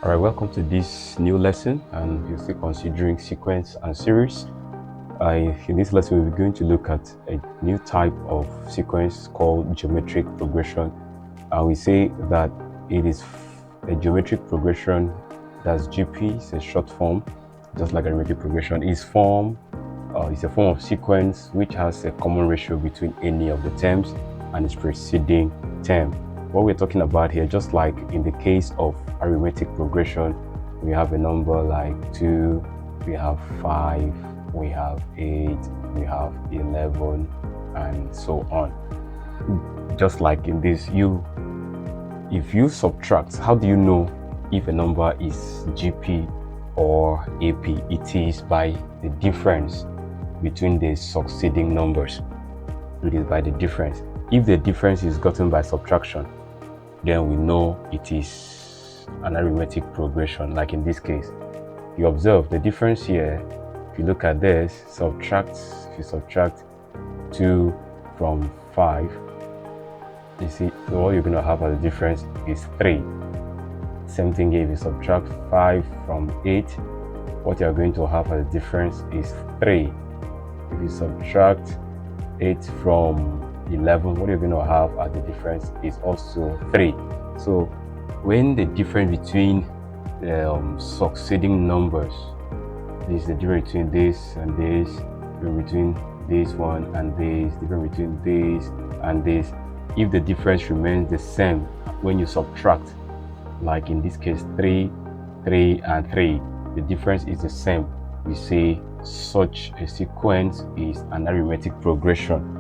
All right, welcome to this new lesson, and you're still considering sequence and series. In this lesson, we're going to look at a new type of sequence called geometric progression. And we say that it is a geometric progression, that's GP, it's a short form, just like arithmetic progression. It's a form of sequence which has a common ratio between any of the terms and its preceding term. What we're talking about here, just like in the case of arithmetic progression, we have a number like 2, we have 5, we have 8, we have 11, and so on. Just like in this, if you subtract, how do you know if a number is GP or AP? It is by the difference between the succeeding numbers. It is by the difference. If the difference is gotten by subtraction, then we know it is an arithmetic progression. Like in this case, you observe the difference here. If you look at this, if you subtract 2 from 5, you see, so all you're going to have as a difference is 3. Same thing here, if you subtract 5 from 8, what you're going to have as a difference is 3. If you subtract 8 from 11, what you're going to have as the difference is also 3. So when the difference between succeeding numbers, this is the difference between this and this, difference between this one and this, difference between this and this, if the difference remains the same when you subtract, like in this case 3, 3 and 3, the difference is the same, we say such a sequence is an arithmetic progression.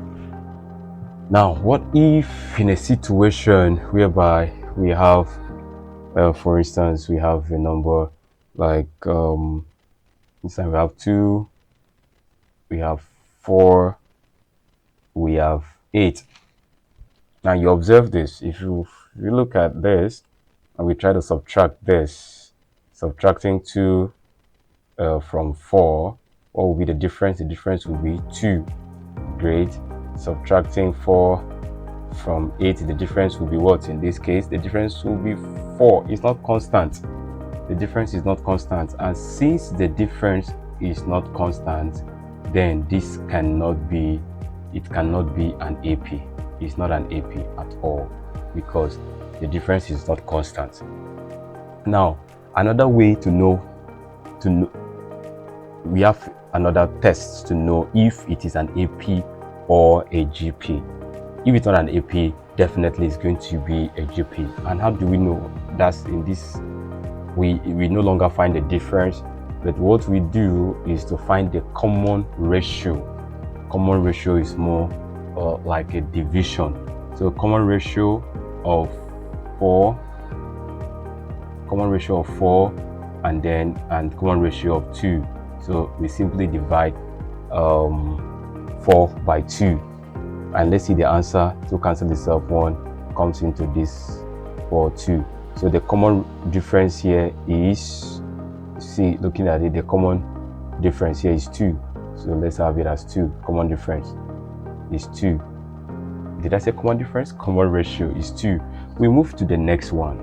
Now, what if in a situation whereby we have, for instance, we have a number like, this time we have 2, we have 4, we have 8. Now you observe this. If you look at this and we try to subtract this, subtracting 2 from 4, what will be the difference? The difference will be 2. Great. Subtracting 4 from 8, the difference will be what? In this case, the difference will be 4. It's not constant. The difference is not constant. And since the difference is not constant, then this cannot be an AP. It's not an AP at all because the difference is not constant. Now, another way to know, we have another test to know if it is an AP or a GP. If it's not an AP, definitely it's going to be a GP. And how do we know? That's in this, we no longer find the difference, but what we do is to find the common ratio. Common ratio is more like a division. So common ratio of 4, and common ratio of 2. So we simply divide 4 by 2, and let's see the answer. To cancel itself, 1 comes into this 4, 2. So the common difference here is, see, looking at it, the common difference here is 2. So let's have it as 2. Common difference is 2. Did I say common difference? Common ratio is 2. We move to the next one.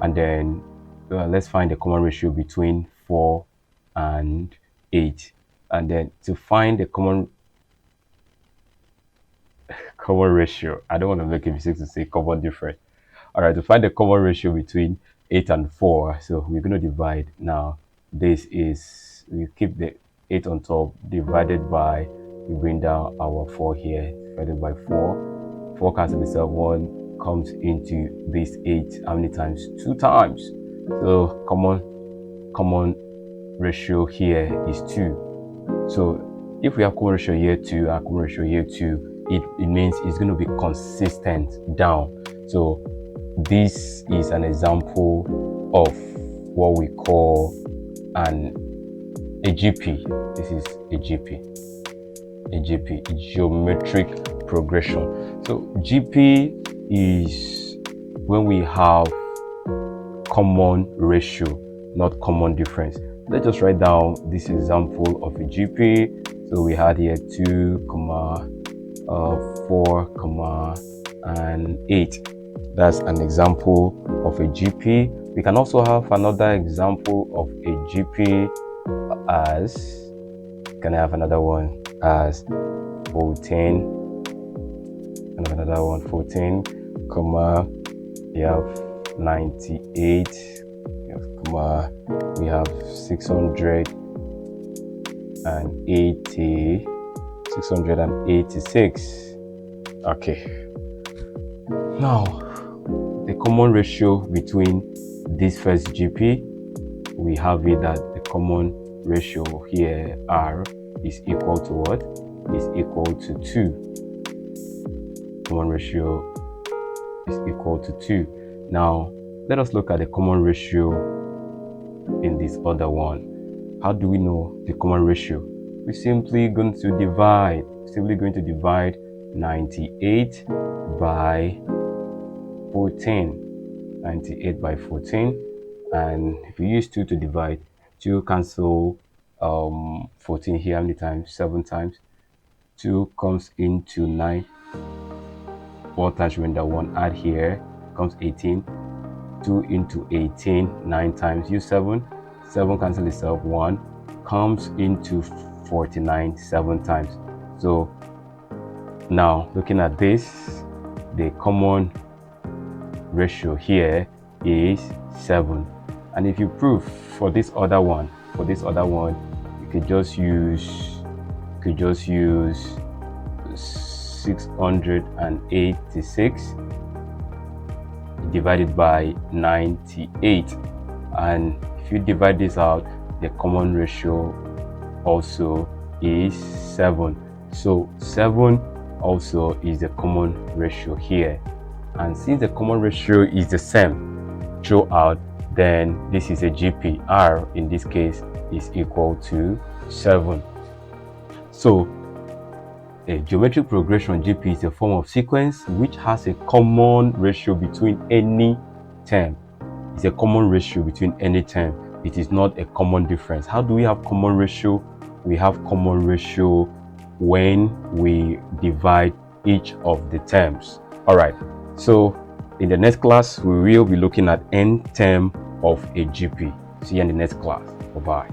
And then let's find the common ratio between 4 and 8. And then to find the common ratio, I don't want to make a mistake to say common difference. All right, to find the common ratio between 8 and 4, so we're going to divide. Now, this is, we keep the 8 on top, divided by, we bring down our 4 here, divided by 4. 4 cancels itself, 1 comes into this 8. How many times? 2 times. So common ratio here is 2. So if we have common ratio here 2 and common ratio here 2, it means it's going to be consistent down. So this is an example of what we call a GP. This is a GP, geometric progression. So GP is when we have common ratio, not common difference. Let's just write down this example of a GP. So we had here 2, 4, and 8. That's an example of a GP. We can also have another example of a GP as, can I have another one as 14, and another one 14, comma, we have 98, we have comma, we have 686. Okay, now the common ratio between this first GP, we have it that the common ratio here, R, is equal to what? Is equal to 2. Common ratio is equal to 2. Now, let us look at the common ratio in this other one. How do we know the common ratio? We're simply going to divide. 98 by 14. 98 by 14. And if you use 2 to divide, 2 cancel 14 here. How many times? 7 times. 2 comes into 9. 4 times remainder 1. Add here, comes 18. 2 into 18, 9 times. Use 7. 7 cancel itself. 1 comes into 49, 7 times. So now looking at this, the common ratio here is 7. And if you prove for this other one, you could just use 686 divided by 98, and if you divide this out, the common ratio also is 7. So 7 also is the common ratio here, and since the common ratio is the same throughout, then this is a GP. R in this case is equal to 7. So a geometric progression GP is a form of sequence which has a common ratio between any term. It's a common ratio between any term. It is not a common difference. How do we have common ratio? We have common ratio when we divide each of the terms. All right. So in the next class, we will be looking at n term of a GP. See you in the next class. Bye-bye.